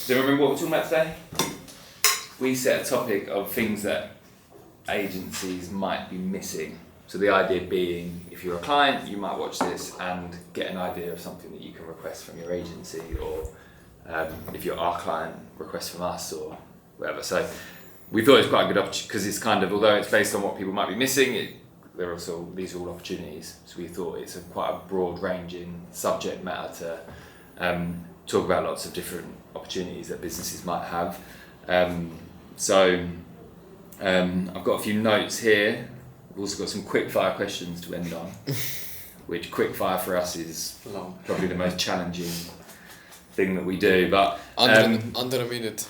Do you remember what we're talking about today? We set a topic of things that agencies might be missing. So the idea being, if you're a client, you might watch this and get an idea of something that you can request from your agency, or if you're our client, request from us or whatever. So we thought it was quite a good opportunity because it's kind of, although it's based on what people might be missing, these are all opportunities. So we thought it's quite a broad ranging subject matter to talk about lots of different opportunities that businesses might have. So I've got a few notes here. We've also got some quick fire questions to end on, which quick fire for us is probably the most challenging thing that we do. But under a minute.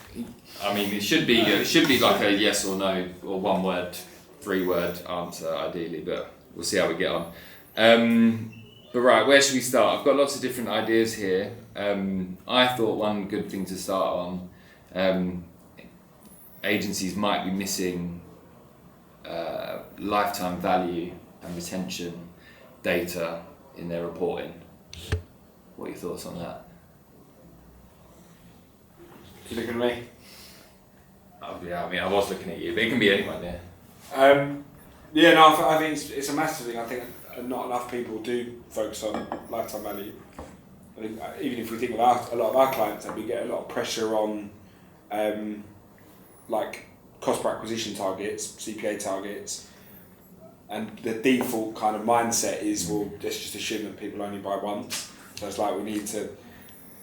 I mean, it should be like a yes or no or 1 word, 3 word answer ideally, but we'll see how we get on. But right, where should we start? I've got lots of different ideas here. I thought one good thing to start on, agencies might be missing lifetime value and retention data in their reporting. What are your thoughts on that? You looking at me? Yeah, I mean, I was looking at you, but it can be anyone, yeah. I think it's a massive thing. I think not enough people do focus on lifetime value. I think even if we think of a lot of our clients, that we get a lot of pressure on like cost per acquisition targets, CPA targets, and the default kind of mindset is, well, let's just assume that people only buy once. So it's like we need to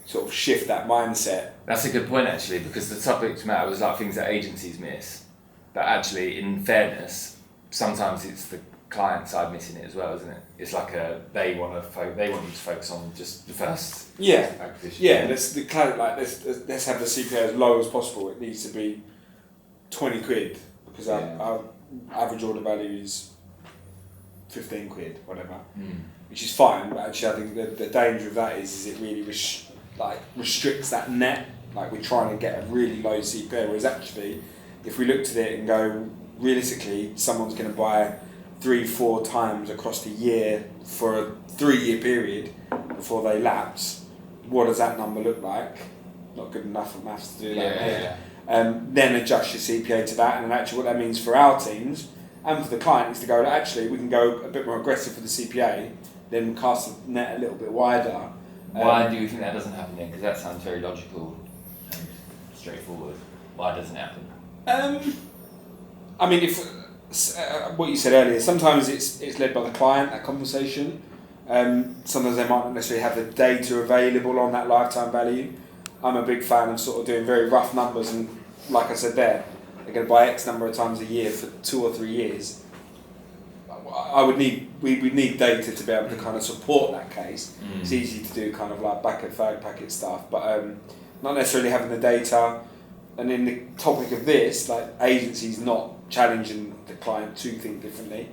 sort of shift that mindset. That's a good point actually, because the topic matter was like things that agencies miss, but actually in fairness, sometimes it's the client side missing it as well, isn't it? It's like they want you to focus on just the first acquisition. Yeah. Let's have the CPA as low as possible. It needs to be 20 quid because our average order value is 15 quid, whatever, which is fine. But actually, I think the danger of that is it really restricts that net. Like we're trying to get a really low CPA, whereas actually, if we looked at it and go realistically, someone's going to buy 3-4 times across the year for a 3-year period before they lapse. What does that number look like? Not good enough at maths to do that. Then adjust your CPA to that, and actually what that means for our teams and for the client is to go, actually we can go a bit more aggressive for the CPA, then cast the net a little bit wider. Why do you think that doesn't happen then? Because that sounds very logical and straightforward. Why doesn't it happen? I mean, if what you said earlier, sometimes it's led by the client, that conversation. Sometimes they might not necessarily have the data available on that lifetime value. I'm a big fan of sort of doing very rough numbers, and like I said there, they're going to buy X number of times a year for 2 or 3 years. We would need data to be able to kind of support that case. It's easy to do kind of like third packet stuff, but not necessarily having the data. And in the topic of this, like agencies not challenging the client to think differently.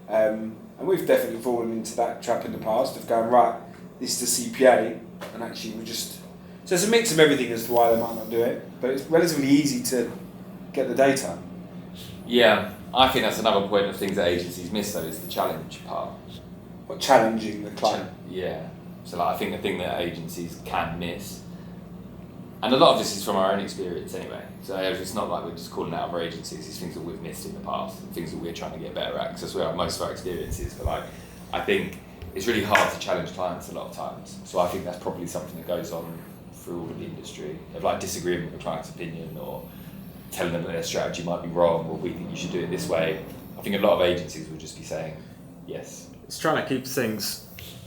And we've definitely fallen into that trap in the past of going, right, this is the CPA, and actually so it's a mix of everything as to why they might not do it, but it's relatively easy to get the data. Yeah, I think that's another point of things that agencies miss though, is the challenge part. What, challenging the client? Yeah, so like I think the thing that agencies can miss, and a lot of this is from our own experience anyway, so it's not like we're just calling out other agencies, it's things that we've missed in the past, and things that we're trying to get better at, because that's where most of our experience is, but like, I think it's really hard to challenge clients a lot of times, so I think that's probably something that goes on through all of the industry, of like disagreeing with the client's opinion, or telling them that their strategy might be wrong, or we think you should do it this way. I think a lot of agencies will just be saying yes. It's trying to keep things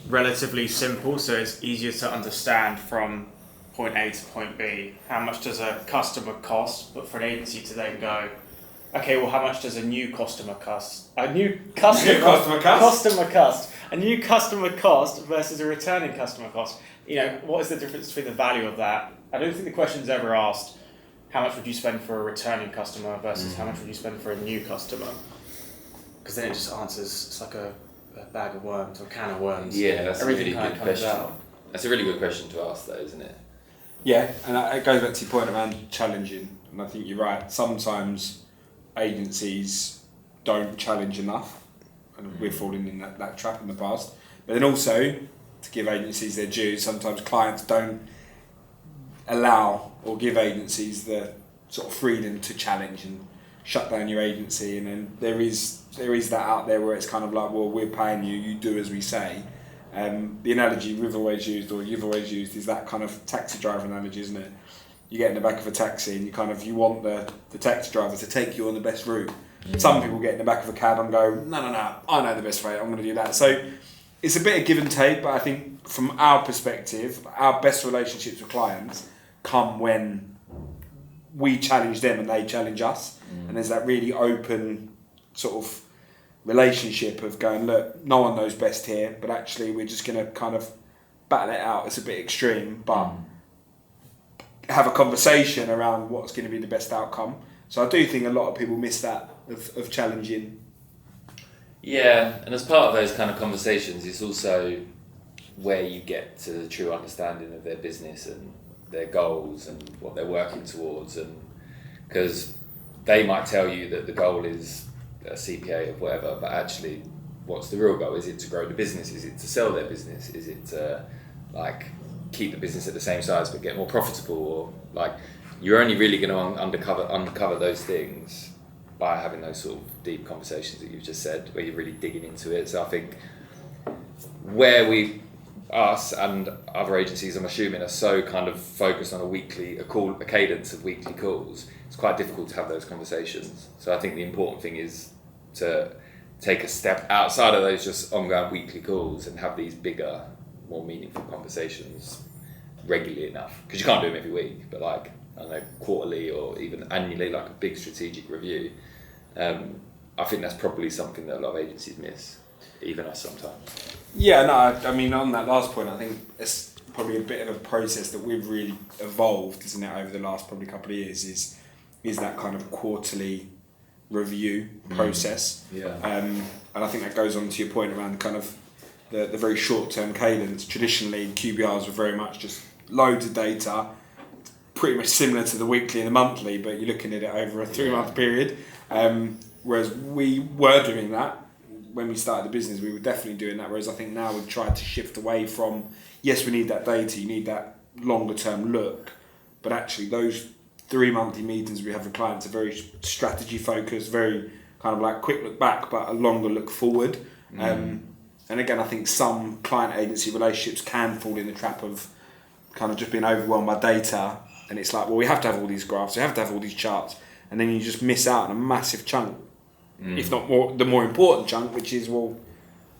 relatively simple so it's easier to understand from point A to point B. How much does a customer cost? But for an agency to then go, okay, well, how much does a new customer cost? A new customer cost versus a returning customer cost. You know, what is the difference between the value of that? I don't think the question's ever asked, how much would you spend for a returning customer versus how much would you spend for a new customer? Because then it just answers, it's like a bag of worms or a can of worms. Yeah, that's Everything a really good question. That's a really good question to ask though, isn't it? Yeah, and it goes back to your point around challenging, and I think you're right. Sometimes agencies don't challenge enough, and we've fallen in that trap in the past. But then also, to give agencies their due, sometimes clients don't allow or give agencies the sort of freedom to challenge and shut down your agency, and then there is that out there where it's kind of like, well, we're paying you, you do as we say. The analogy we've always used, or you've always used, is that kind of taxi driver analogy, isn't it? You get in the back of a taxi and you want the taxi driver to take you on the best route. Some people get in the back of a cab and go, no, I know the best way, I'm going to do that. So it's a bit of give and take, but I think from our perspective, our best relationships with clients come when we challenge them and they challenge us. And there's that really open sort of relationship of going, look, no one knows best here, but actually we're just going to kind of battle it out. It's a bit extreme, but have a conversation around what's going to be the best outcome. So I do think a lot of people miss that of challenging. Yeah, and as part of those kind of conversations, it's also where you get to the true understanding of their business and their goals and what they're working towards, and because they might tell you that the goal is a CPA of whatever, but actually what's the real goal? Is it to grow the business? Is it to sell their business? Is it to keep the business at the same size but get more profitable? Or you're only really going to uncover those things by having those sort of deep conversations that you've just said, where you're really digging into it. So I think where us and other agencies, I'm assuming, are so kind of focused on a cadence of weekly calls, it's quite difficult to have those conversations. So I think the important thing is to take a step outside of those just ongoing weekly calls and have these bigger, more meaningful conversations regularly enough. Because you can't do them every week, but I don't know, quarterly or even annually, like a big strategic review. I think that's probably something that a lot of agencies miss, even us sometimes. Yeah, no, I mean, on that last point, I think it's probably a bit of a process that we've really evolved, isn't it, over the last probably couple of years, is that kind of quarterly review process. Yeah. And I think that goes on to your point around kind of the very short-term cadence. Traditionally, QBRs were very much just loads of data, pretty much similar to the weekly and the monthly, but you're looking at it over a 3-month period. Whereas we were doing that when we started the business, we were definitely doing that. Whereas I think now we've tried to shift away from, yes, we need that data, you need that longer term look, but actually those 3 monthly meetings we have with clients are very strategy focused, very kind of like quick look back, but a longer look forward. And again, I think some client agency relationships can fall in the trap of kind of just being overwhelmed by data. And it's like, well, we have to have all these graphs, we have to have all these charts. And then you just miss out on a massive chunk, if not more, the more important chunk, which is, well,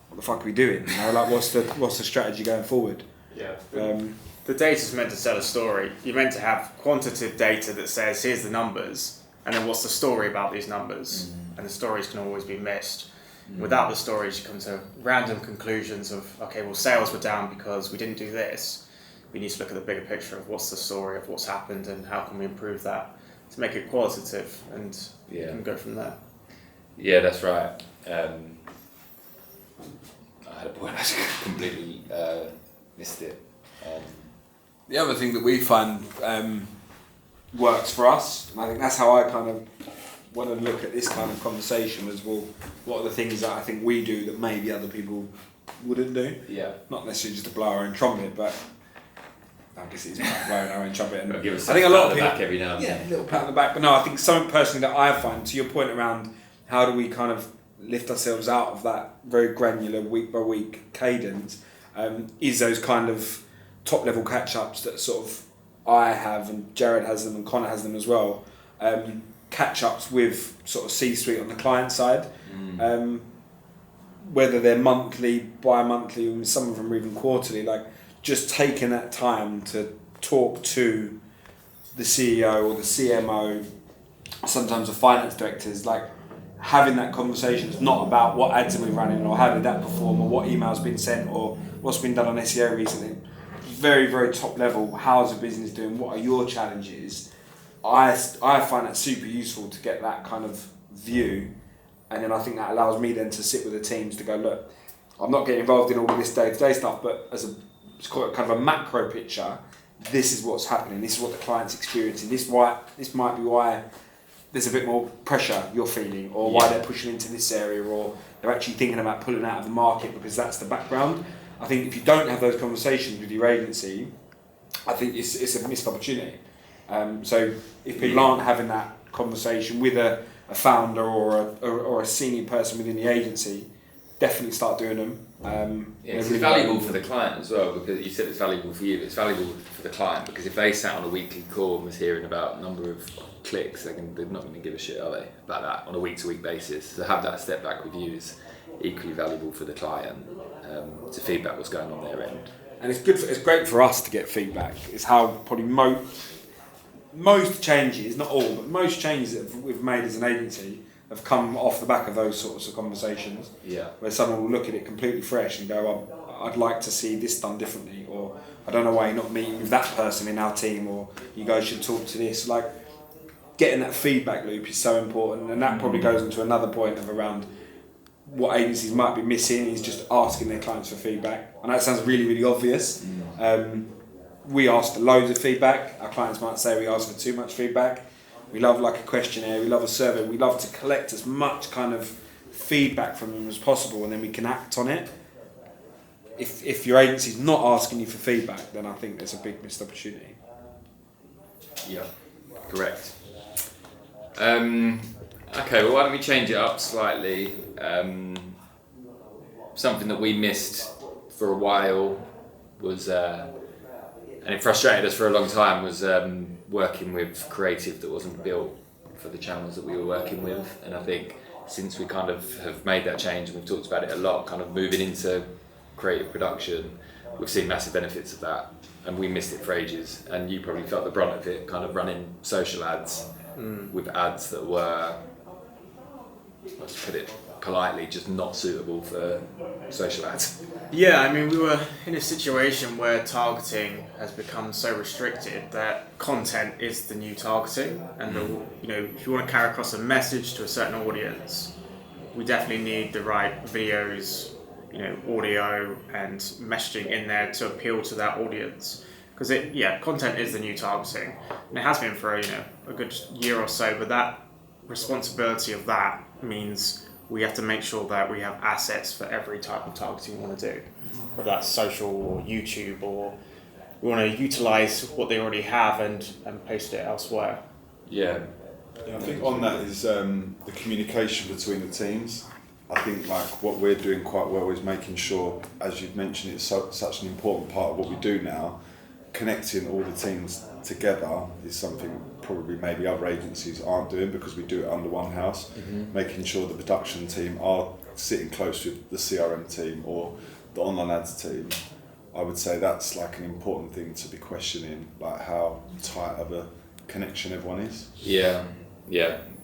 what the fuck are we doing? What's the strategy going forward? Yeah. The data's meant to tell a story. You're meant to have quantitative data that says, here's the numbers, and then what's the story about these numbers? And the stories can always be missed. Without the stories, you come to random conclusions of, okay, well, sales were down because we didn't do this. We need to look at the bigger picture of what's the story of what's happened and how can we improve that to make it qualitative, and you can go from there. Yeah, that's right. I had a point, I completely missed it. The other thing that we find works for us, and I think that's how I kind of want to look at this kind of conversation, as well, what are the things that I think we do that maybe other people wouldn't do? Yeah. Not necessarily just to blow our own trumpet, but I guess it's about blowing our own trumpet. And give us I think a lot of people, back every now and then. a little pat on the back. But no, I think something personally that I find, to your point around how do we kind of lift ourselves out of that very granular week by week cadence, is those kind of top level catch ups that sort of I have, and Jared has them, and Connor has them as well. Catch ups with sort of C-suite on the client side, whether they're monthly, bi-monthly, and some of them are even quarterly. Just taking that time to talk to the CEO or the CMO, sometimes the finance directors, having that conversation is not about what ads are we running or how did that perform or what email's been sent or what's been done on SEO recently. Very, very top level, how's the business doing, what are your challenges? I find that super useful to get that kind of view, and then I think that allows me then to sit with the teams to go, look, I'm not getting involved in all of this day-to-day stuff, but as it's called kind of a macro picture, this is what's happening, this is what the client's experiencing, this might be why there's a bit more pressure you're feeling, or why they're pushing into this area, or they're actually thinking about pulling out of the market because that's the background. I think if you don't have those conversations with your agency, I think it's a missed opportunity. So if people aren't having that conversation with a founder or a senior person within the agency, definitely start doing them. It's valuable for the client as well, because you said it's valuable for you, but it's valuable for the client, because if they sat on a weekly call and was hearing about number of clicks, they're not going to give a shit, are they, about that on a week-to-week basis. So have that step back with you is equally valuable for the client, to feedback what's going on their end. And it's great for us to get feedback. It's how probably most changes, not all, but most changes that we've made as an agency have come off the back of those sorts of conversations. Yeah. Where someone will look at it completely fresh and go, I'd like to see this done differently, or I don't know why you're not meeting with that person in our team, or you guys should talk to this. Like, getting that feedback loop is so important, and that probably goes into another point of around what agencies might be missing is just asking their clients for feedback. And that sounds really, really obvious. We ask for loads of feedback. Our clients might say we ask for too much feedback. We love like a questionnaire, we love a survey, we love to collect as much kind of feedback from them as possible, and then we can act on it. If your agency's not asking you for feedback, then I think there's a big missed opportunity. Yeah, correct. Okay, well, why don't we change it up slightly? Something that we missed for a while was, and it frustrated us for a long time, was working with creative that wasn't built for the channels that we were working with. And I think since we kind of have made that change, and we've talked about it a lot, kind of moving into creative production, we've seen massive benefits of that, and we missed it for ages. And you probably felt the brunt of it, kind of running social ads with ads that were, let's put it politely, just not suitable for social ads. Yeah, I mean, we were in a situation where targeting has become so restricted that content is the new targeting, and if you want to carry across a message to a certain audience, we definitely need the right videos, audio and messaging in there to appeal to that audience. Because content is the new targeting, and it has been for a good year or so. But that responsibility of that means we have to make sure that we have assets for every type of targeting we want to do, whether that's social or YouTube, or we want to utilize what they already have and post it elsewhere. Yeah. I think on that is the communication between the teams. I think like what we're doing quite well is making sure, as you've mentioned, it's such an important part of what we do now. Connecting all the teams together is something probably maybe other agencies aren't doing, because we do it under one house. Making sure the production team are sitting close with the CRM team or the online ads team. I would say that's like an important thing to be questioning, like how tight of a connection everyone is. Yeah.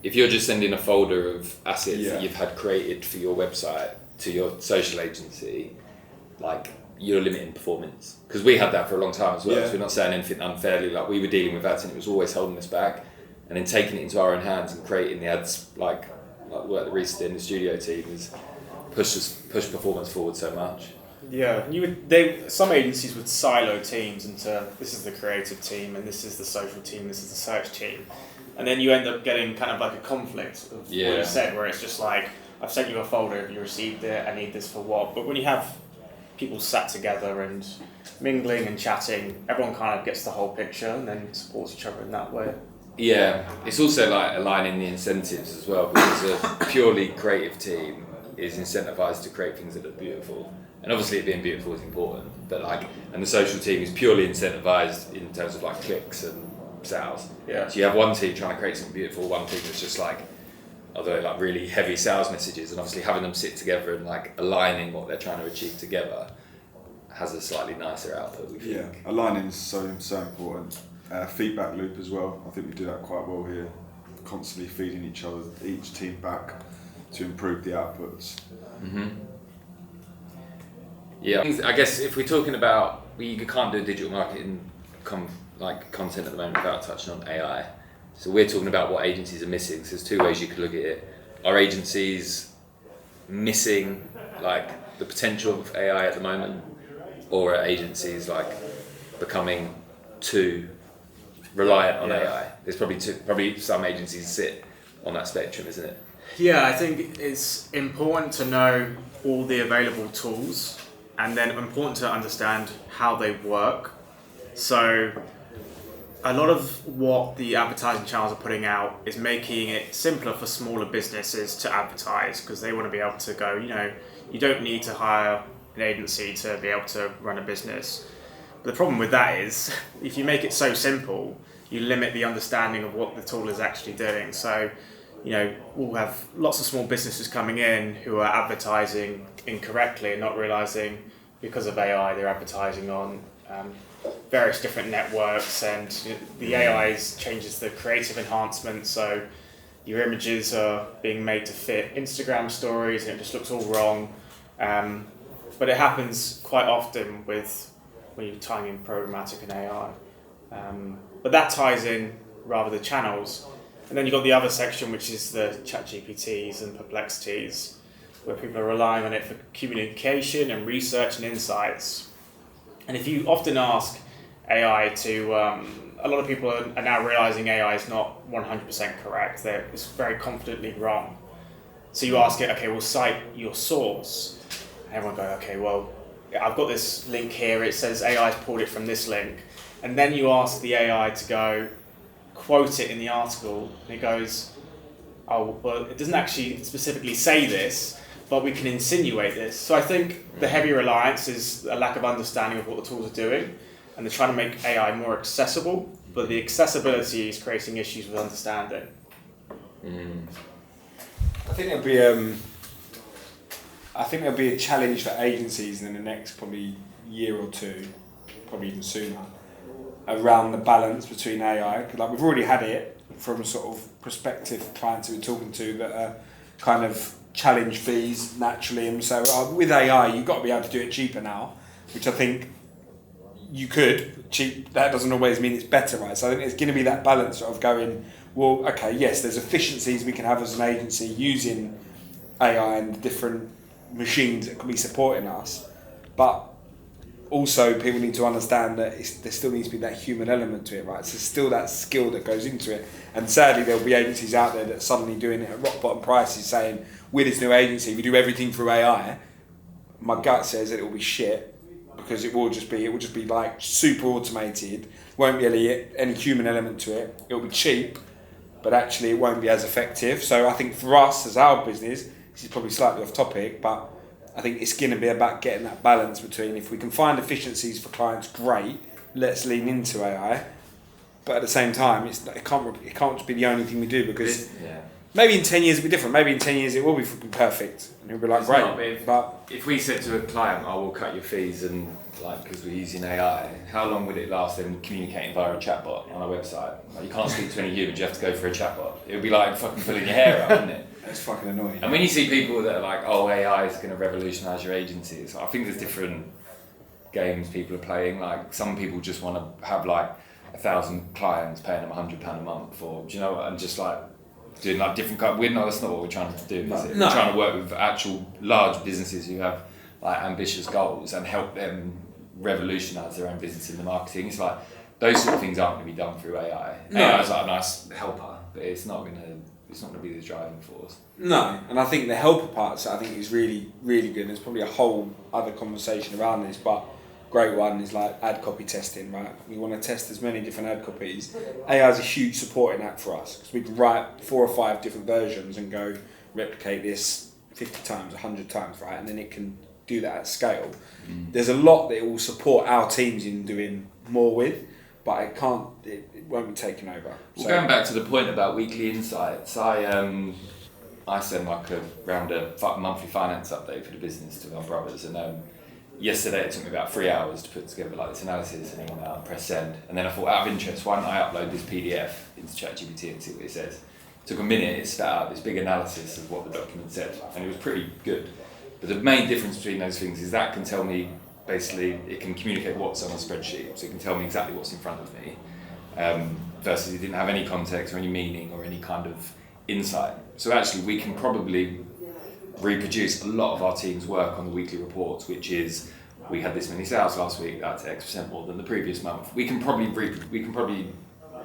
If you're just sending a folder of assets that you've had created for your website to your social agency, like, you're limiting performance. Because we had that for a long time as well, so we're not saying anything unfairly. Like, we were dealing with ads and it was always holding us back, and then taking it into our own hands and creating the ads, like work that Reece did in the studio team, has pushed performance forward so much. Yeah, some agencies would silo teams into, this is the creative team and this is the social team, this is the search team, and then you end up getting kind of like a conflict of what you said, where it's just like, I've sent you a folder, have you received it, I need this for what? But when you have people sat together and mingling and chatting, everyone kind of gets the whole picture and then supports each other in that way. Yeah, it's also like aligning the incentives as well, because a purely creative team is incentivized to create things that look beautiful. And obviously it being beautiful is important, but and the social team is purely incentivized in terms of like clicks and sales. Yeah. So you have one team trying to create something beautiful, one team that's just like really heavy sales messages, and obviously having them sit together and like aligning what they're trying to achieve together has a slightly nicer output, we think. Yeah, aligning is so important. Feedback loop as well. I think we do that quite well here. Constantly feeding each team back to improve the outputs. Yeah, I guess if we're talking about, you can't do digital marketing content at the moment without touching on AI. So we're talking about what agencies are missing. So there's two ways you could look at it. Are agencies missing like the potential of AI at the moment, or are agencies like becoming too reliant on AI? There's probably some agencies sit on that spectrum, isn't it? Yeah, I think it's important to know all the available tools, and then important to understand how they work, So a lot of what the advertising channels are putting out is making it simpler for smaller businesses to advertise, because they want to be able to go, you don't need to hire an agency to be able to run a business. But the problem with that is, if you make it so simple, you limit the understanding of what the tool is actually doing. So, we'll have lots of small businesses coming in who are advertising incorrectly and not realizing, because of AI, they're advertising on various different networks, and the AI changes the creative enhancement, so your images are being made to fit Instagram stories and it just looks all wrong. But it happens quite often when you're tying in programmatic and AI. But that ties in rather the channels. And then you've got the other section, which is the ChatGPTs and Perplexities, where people are relying on it for communication and research and insights. And if you often ask AI to, a lot of people are now realizing AI is not 100% correct. It's very confidently wrong. So you ask it, okay, well, cite your source. And everyone goes, okay, well, I've got this link here. It says AI's pulled it from this link. And then you ask the AI to go quote it in the article, and it goes, oh, well, it doesn't actually specifically say this, but we can insinuate this. So I think the heavy reliance is a lack of understanding of what the tools are doing, and they're trying to make AI more accessible, but the accessibility is creating issues with understanding. I think there'll be a challenge for agencies in the next probably year or two, probably even sooner, around the balance between AI. Like, we've already had it from sort of prospective clients who we're talking to that are kind of challenge fees naturally, and so with AI you've got to be able to do it cheaper now, which I think you could. Cheap, that doesn't always mean it's better, right? So I think there's going to be that balance of going, well, okay, yes, there's efficiencies we can have as an agency using AI and different machines that can be supporting us, but also people need to understand that there still needs to be that human element to it, right? So still that skill that goes into it, and sadly there'll be agencies out there that are suddenly doing it at rock bottom prices, saying, with this new agency we do everything through AI. My gut says that it will be shit, because it will just be like super automated, won't be any human element to it. It'll be cheap, but actually it won't be as effective. So I think for us as our business, this is probably slightly off topic, but I think it's going to be about getting that balance between, if we can find efficiencies for clients, great, let's lean into AI. But at the same time, it can't just be the only thing we do, because maybe in 10 years it'll be different. Maybe in 10 years it will be perfect, and it'll be like, great. But if we said to a client, "I will cut your fees," and because we're using AI, how long would it last them communicating via a chatbot on our website? Like, you can't speak to any humans, you have to go for a chatbot. It would be like fucking pulling your hair out, wouldn't it? It's fucking annoying. And when you see people that are like, "Oh, AI is going to revolutionise your agencies," I think there's different games people are playing. Like, some people just want to have like 1,000 clients paying them £100 a month, or do you know what? And just like doing like different kind. That's not what we're trying to do. Is it? No. We're trying to work with actual large businesses who have like ambitious goals and help them revolutionise their own business in the marketing. It's like those sort of things aren't going to be done through AI. No. AI is like a nice helper, but it's not going to be the driving force. No, and I think the helper parts, I think, is really, really good. There's probably a whole other conversation around this, but great one is like ad copy testing, right? We want to test as many different ad copies. AI is a huge supporting app for us, because we can write 4 or 5 different versions and go replicate this 50 times, 100 times, right? And then it can do that at scale. There's a lot that it will support our teams in doing more with, but it won't be taken over. Well, going back to the point about weekly insights, I send like a monthly finance update for the business to our brothers, and yesterday it took me about 3 hours to put together like this analysis and email and press send. And then I thought, out of interest, why don't I upload this PDF into ChatGPT and see what it says? It took a minute, it spat out this big analysis of what the document said, and it was pretty good. But the main difference between those things is that can tell me, basically, it can communicate what's on a spreadsheet, so it can tell me exactly what's in front of me, versus it didn't have any context or any meaning or any kind of insight. So actually we can probably reproduce a lot of our team's work on the weekly reports, which is, we had this many sales last week, that's X% more than the previous month. We can probably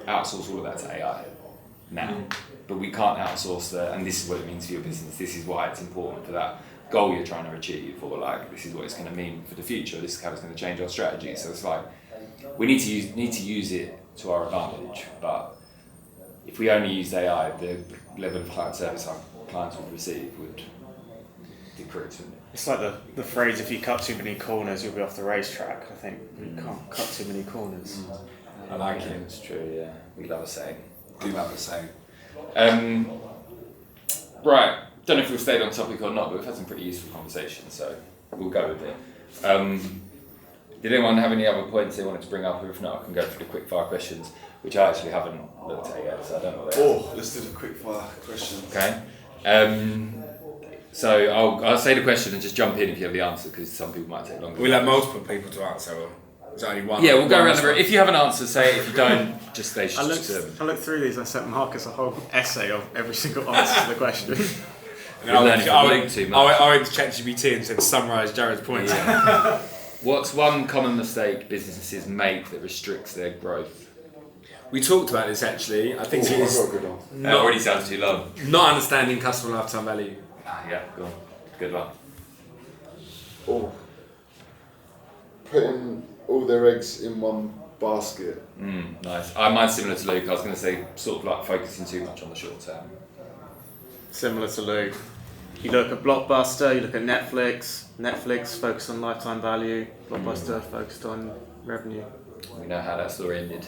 outsource all of that to AI now, but we can't outsource and this is what it means for your business, this is why it's important for that goal you're trying to achieve, or like, this is what it's going to mean for the future, this is how it's going to change our strategy. So it's like, we need to use it to our advantage. But if we only used AI, the level of client service our clients would receive would decrease. It's like the phrase, if you cut too many corners, you'll be off the racetrack. I think you can't cut too many corners. I like it. It's true, yeah. We love a saying. Do love a saying. Right, don't know if we've stayed on topic or not, but we've had some pretty useful conversations, so we'll go with it. Did anyone have any other points they wanted to bring up? If not, I can go through the quick fire questions, which I actually haven't looked at yet, so I don't know what they are. Oh, let's do the quick fire questions. Okay. So I'll say the question and just jump in if you have the answer, because some people might take longer. We'll have multiple people to answer, or is it only one? Yeah, we'll go around the room. If you have an answer, say it. If you don't, just say I looked through these. I sent Marcus a whole essay of every single answer to the question. I went too to ChatGPT and said summarise Jared's points. Yeah. What's one common mistake businesses make that restricts their growth? We talked about this actually. I think I've it's got a good one. That already sounds too long. not understanding customer lifetime value. Yeah, go on. Good one. Oh, putting all their eggs in one basket. Nice. Mine's similar to Luke. I was going to say sort of like focusing too much on the short term. Similar to Luke. You look at Blockbuster, you look at Netflix. Netflix focused on lifetime value. Blockbuster focused on revenue. We know how that story ended.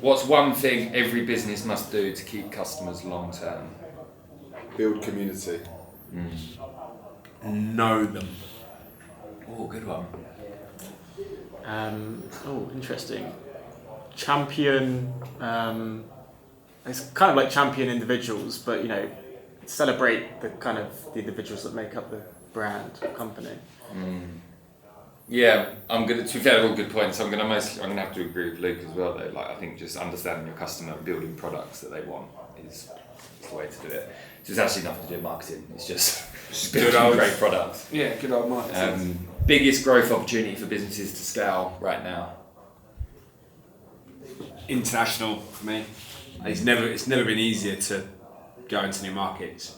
What's one thing every business must do to keep customers long term? Build community. Know them. Oh, good one. Interesting. Champion. It's kind of like champion individuals, but celebrate the kind of the individuals that make up the brand or company. Yeah, I'm gonna. To be fair, they're all good points. I'm gonna have to agree with Luke as well, though. Like, I think just understanding your customer, and building products that they want is the way to do it. It's actually nothing to do with marketing. It's just building great products. Yeah, good old marketing. Biggest growth opportunity for businesses to scale right now. International for me. It's never been easier to go into new markets.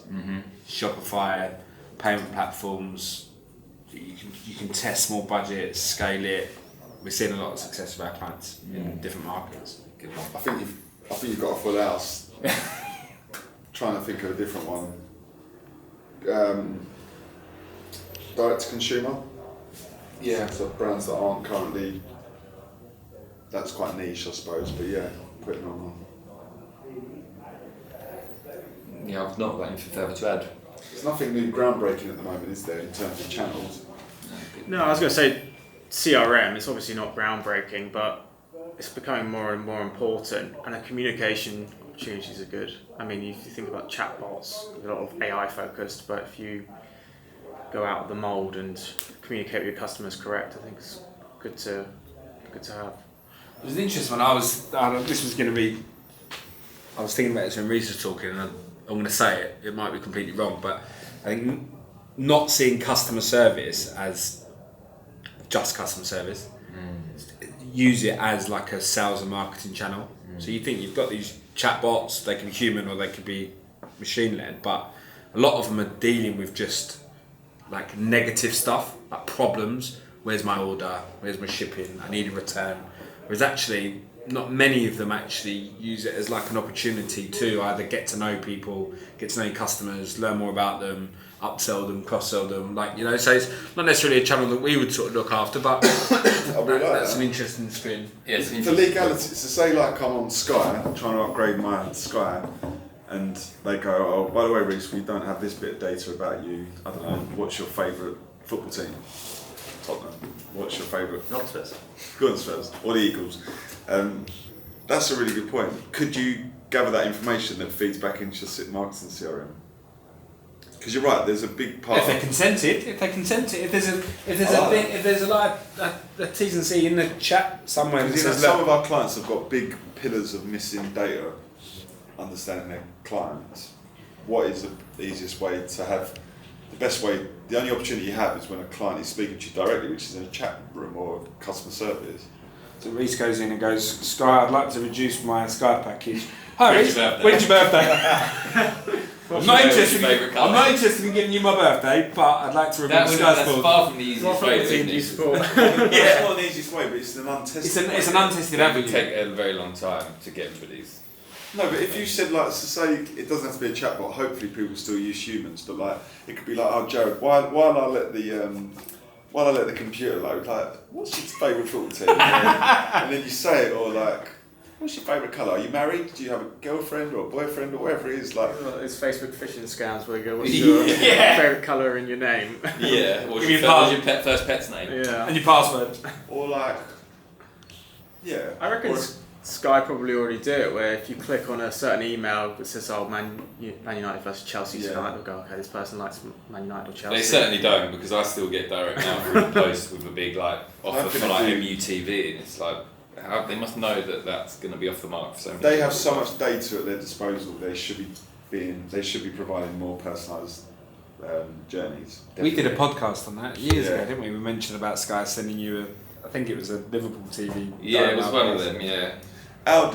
Shopify, payment platforms. You can test small budgets, scale it. We're seeing a lot of success with our clients in different markets. Good one. I think you've got a full house. Trying to think of a different one. Direct to consumer. Yeah. So brands that aren't currently. That's quite niche, I suppose. But yeah, putting on one. Yeah, I've not got anything further to add. There's nothing new groundbreaking at the moment, is there, in terms of channels? No, I was going to say CRM. It's obviously not groundbreaking, but it's becoming more and more important, and the communication opportunities are good. I mean, if you think about chatbots, a lot of AI focused, but if you go out of the mold and communicate with your customers correct, I think it's good to have. It was an interesting one. I was thinking about this when Reese was talking, and I'm going to say it. It might be completely wrong, but I think not seeing customer service as just customer service. Use it as like a sales and marketing channel. So you think you've got these chatbots, they can be human or they could be machine led, but a lot of them are dealing with just like negative stuff, like problems. Where's my order? Where's my shipping? I need a return. Whereas actually, not many of them actually use it as like an opportunity to either get to know people, get to know your customers, learn more about them, upsell them, cross-sell them. So it's not necessarily a channel that we would sort of look after, but that's an interesting spin. Yeah, for legality, so say like I'm on Sky, I'm trying to upgrade my Sky, and they go, oh, by the way, Reece, we don't have this bit of data about you. I don't know, what's your favourite football team? Tottenham. What's your favourite? Not Spurs. Go on, Spurs. Or the Eagles. That's a really good point. Could you gather that information that feeds back into your marketing CRM? Because you're right, there's a big part. If they're consented, if there's a T's and C in the chat somewhere. That says, some of our clients have got big pillars of missing data, understanding their clients. What is the easiest way to have? The best way, the only opportunity you have is when a client is speaking to you directly, which is in a chat room or customer service. So Reece goes in and goes, Sky, I'd like to reduce my Sky package. Hi Reece, when's your birthday? I'm not What's your interested. favourite colour? I'm not interested in giving you my birthday, but I'd like to remember That's Skysport. far from the easiest way, isn't it? It's not the easiest way, but it's an untested. It's an untested It avenue. would take a very long time to get everybody's. No, but if you said like, so say it doesn't have to be a chatbot. Hopefully, people still use humans, but like it could be like, oh, Jared, while I let the computer load, like, what's your favourite football team? And then you say it, or like, what's your favourite colour? Are you married? Do you have a girlfriend or a boyfriend or whatever it is? Like, It's Facebook phishing scams where you go, what's your favourite colour in your name? Yeah. What's Give me your first pet's name? Yeah. And your password. or like, yeah. I reckon Or- Sky probably already do it, where if you click on a certain email that says, "Oh, Man United versus Chelsea tonight," they'll go, "Okay, this person likes Man United or Chelsea." They certainly don't, because I still get direct now through the post with a big like offer for like MUTV, and it's like they must know that that's going to be off the mark for so many. They people. have so much data at their disposal. They should be providing more personalised journeys. We did a podcast on that years Yeah. ago, didn't we? We mentioned about Sky sending you I think it was a Liverpool TV. Yeah, it was one of them. Yeah. Our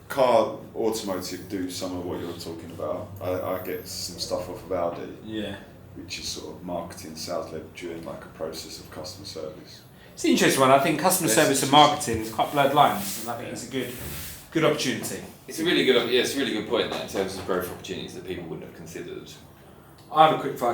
car automotive do some of what you're talking about. I get some stuff off of Audi, Yeah. which is sort of marketing, sales led during like a process of customer service. It's an interesting one. I think customer Yes, service it's and just- marketing is quite blurred lines, and I think it's a good opportunity. It's a really good. Yeah, it's a really good point there in terms of growth opportunities that people wouldn't have considered. I have a quick fire